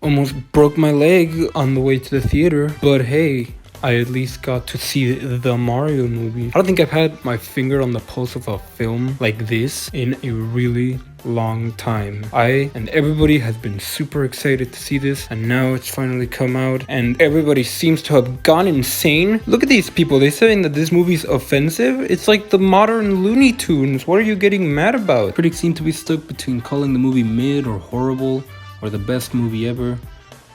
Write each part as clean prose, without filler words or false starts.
Almost broke my leg on the way to the theater, but hey, I at least got to see the Mario movie. I don't think I've had my finger on the pulse of a film like this in a really long time. I and everybody has been super excited to see this, and now it's finally come out and everybody seems to have gone insane. Look at these people, they're saying that this movie's offensive. It's like the modern Looney Tunes. What are you getting mad about? Critics seem to be stuck between calling the movie mid or horrible or the best movie ever.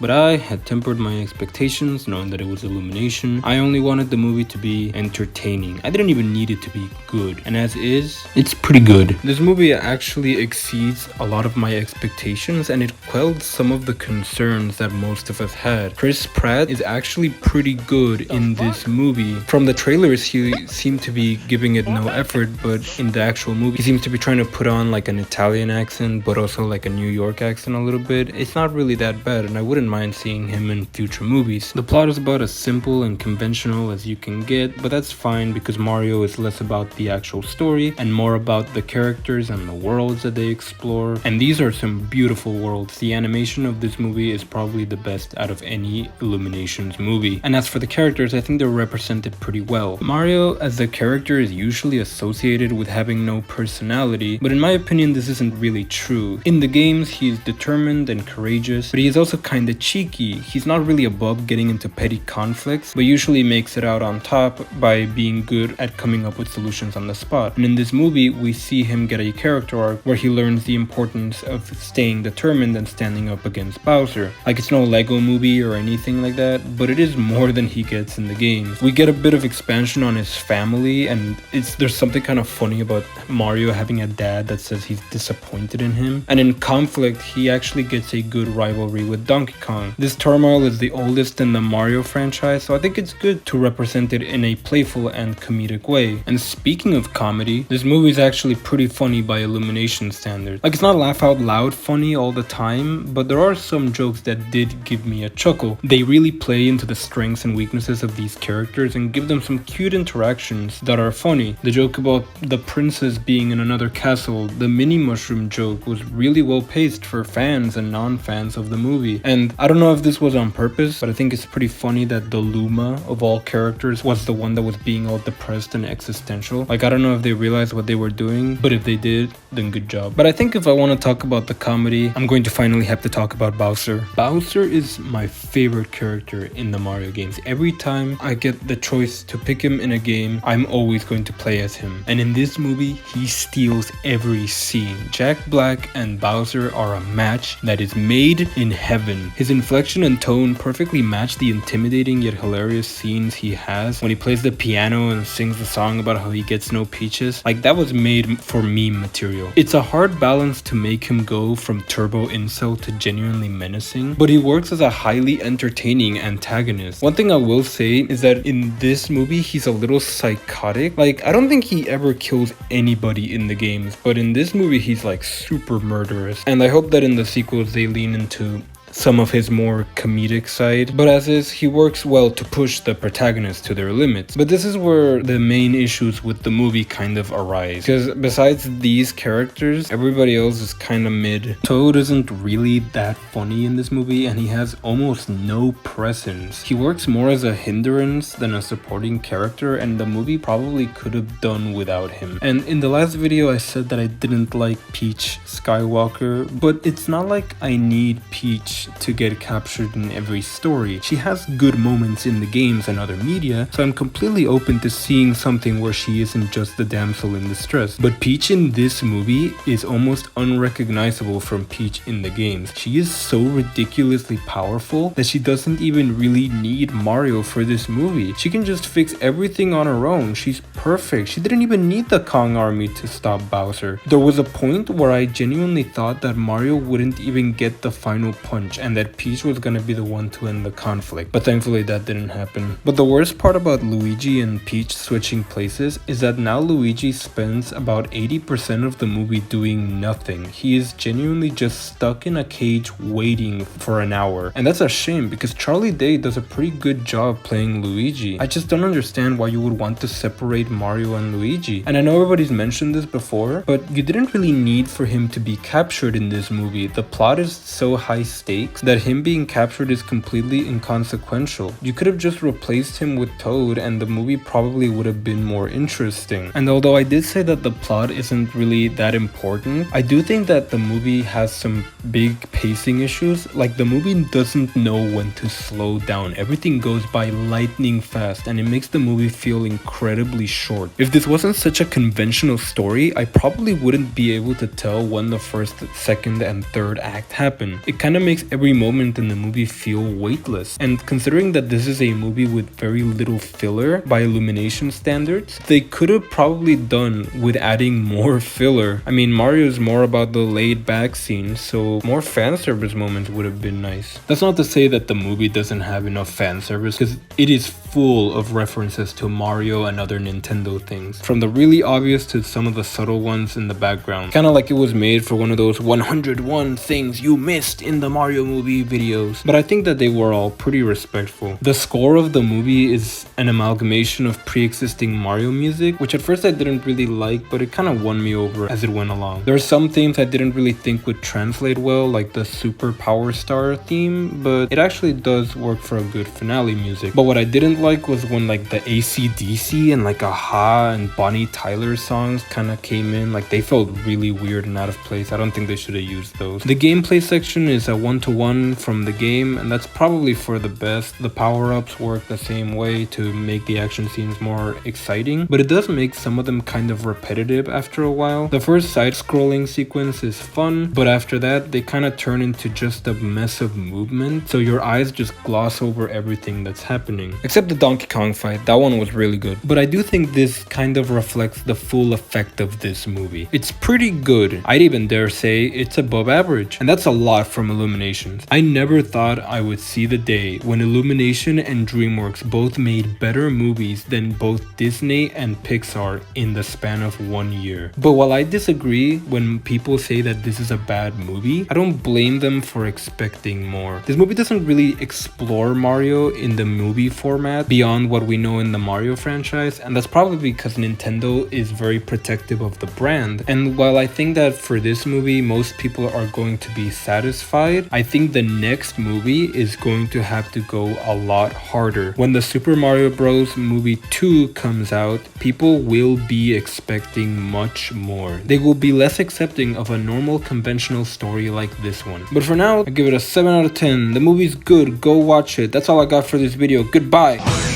But I had tempered my expectations, knowing that it was Illumination. I only wanted the movie to be entertaining. I didn't even need it to be good. And as is, it's pretty good. This movie actually exceeds a lot of my expectations, and it quelled some of the concerns that most of us had. Chris Pratt is actually pretty good in this movie. From the trailers, he seemed to be giving it no effort, but in the actual movie, he seems to be trying to put on like an Italian accent, but also like a New York accent a little bit. It's not really that bad, and I wouldn't mind seeing him in future movies. The plot is about as simple and conventional as you can get, but that's fine because Mario is less about the actual story and more about the characters and the worlds that they explore. And these are some beautiful worlds. The animation of this movie is probably the best out of any Illuminations movie. And as for the characters, I think they're represented pretty well. Mario as a character is usually associated with having no personality, but in my opinion this isn't really true. In the games, he's determined and courageous, but he is also kinda cheeky. He's not really above getting into petty conflicts, but usually makes it out on top by being good at coming up with solutions on the spot. And in this movie, we see him get a character arc where he learns the importance of staying determined and standing up against Bowser. Like, it's no Lego movie or anything like that, but it is more than he gets in the games. We get a bit of expansion on his family, and there's something kind of funny about Mario having a dad that says he's disappointed in him. And in conflict, he actually gets a good rivalry with Donkey Kong. This turmoil is the oldest in the Mario franchise, so I think it's good to represent it in a playful and comedic way. And speaking of comedy, this movie is actually pretty funny by Illumination standards. Like, it's not laugh out loud funny all the time, but there are some jokes that did give me a chuckle. They really play into the strengths and weaknesses of these characters and give them some cute interactions that are funny. The joke about the princess being in another castle, the mini mushroom joke, was really well paced for fans and non-fans of the movie. And I don't know if this was on purpose, but I think it's pretty funny that the Luma of all characters was the one that was being all depressed and existential. Like, I don't know if they realized what they were doing, but if they did, then good job. But I think if I want to talk about the comedy, I'm going to finally have to talk about Bowser. Bowser is my favorite character in the Mario games. Every time I get the choice to pick him in a game, I'm always going to play as him. And in this movie, he steals every scene. Jack Black and Bowser are a match that is made in heaven. His inflection and tone perfectly match the intimidating yet hilarious scenes he has when he plays the piano and sings the song about how he gets no peaches. Like, that was made for meme material. It's a hard balance to make him go from turbo incel to genuinely menacing, but he works as a highly entertaining antagonist. One thing I will say is that in this movie, he's a little psychotic. Like, I don't think he ever kills anybody in the games, but in this movie, he's like super murderous. And I hope that in the sequels, they lean into some of his more comedic side, but as is, he works well to push the protagonists to their limits. But this is where the main issues with the movie kind of arise, because besides these characters, everybody else is kind of mid. Toad isn't really that funny in this movie, and he has almost no presence. He works more as a hindrance than a supporting character, and the movie probably could have done without him. And in the last video, I said that I didn't like Peach Skywalker, but it's not like I need Peach to get captured in every story. She has good moments in the games and other media, so I'm completely open to seeing something where she isn't just the damsel in distress. But Peach in this movie is almost unrecognizable from Peach in the games. She is so ridiculously powerful that she doesn't even really need Mario for this movie. She can just fix everything on her own. She's perfect. She didn't even need the Kong army to stop Bowser. There was a point where I genuinely thought that Mario wouldn't even get the final punch and that Peach was gonna be the one to end the conflict, but thankfully that didn't happen. But the worst part about Luigi and Peach switching places is that now Luigi spends about 80% of the movie doing nothing. He is genuinely just stuck in a cage waiting for an hour, and that's a shame because Charlie Day does a pretty good job playing Luigi. I just don't understand why you would want to separate Mario and Luigi. And I know everybody's mentioned this before, but you didn't really need for him to be captured in this movie. The plot is so high stakes stakes that him being captured is completely inconsequential. You could have just replaced him with Toad and the movie probably would have been more interesting. And although I did say that the plot isn't really that important, I do think that the movie has some big pacing issues. Like, the movie doesn't know when to slow down. Everything goes by lightning fast and it makes the movie feel incredibly short. If this wasn't such a conventional story, I probably wouldn't be able to tell when the first, second, and third act happen. It kind of makes every moment in the movie feel weightless. And considering that this is a movie with very little filler by Illumination standards, they could have probably done with adding more filler. I mean, Mario is more about the laid back scenes, so more fan service moments would have been nice. That's not to say that the movie doesn't have enough fan service, because it is full of references to Mario and other Nintendo things, from the really obvious to some of the subtle ones in the background. Kind of like it was made for one of those 101 things you missed in the Mario movie videos. But I think that they were all pretty respectful. The score of the movie is an amalgamation of pre-existing Mario music, which at first I didn't really like, but it kind of won me over as it went along. There are some themes I didn't really think would translate well, like the Super Power Star theme, but it actually does work for a good finale music. But what I didn't like was when like the AC/DC and like Aha and Bonnie Tyler songs kind of came in. Like, they felt really weird and out of place. I don't think they should have used those. The gameplay section is a 1-to-1 from the game, and that's probably for the best. The power-ups work the same way to make the action scenes more exciting, but it does make some of them kind of repetitive after a while. The first side-scrolling sequence is fun, but after that they kind of turn into just a mess of movement, so your eyes just gloss over everything that's happening. Except the Donkey Kong fight, that one was really good. But I do think this kind of reflects the full effect of this movie. It's pretty good. I'd even dare say it's above average, and that's a lot from Illuminations. I never thought I would see the day when Illumination and DreamWorks both made better movies than both Disney and Pixar in the span of 1 year. But while I disagree when people say that this is a bad movie, I don't blame them for expecting more. This movie doesn't really explore Mario in the movie format beyond what we know in the Mario franchise, and that's probably because Nintendo is very protective of the brand. And while I think that for this movie most people are going to be satisfied, I think the next movie is going to have to go a lot harder. When the Super Mario Bros. Movie 2 comes out, people will be expecting much more. They will be less accepting of a normal conventional story like this one. But for now, I give it a 7 out of 10. The movie's good, go watch it. That's all I got for this video. Goodbye!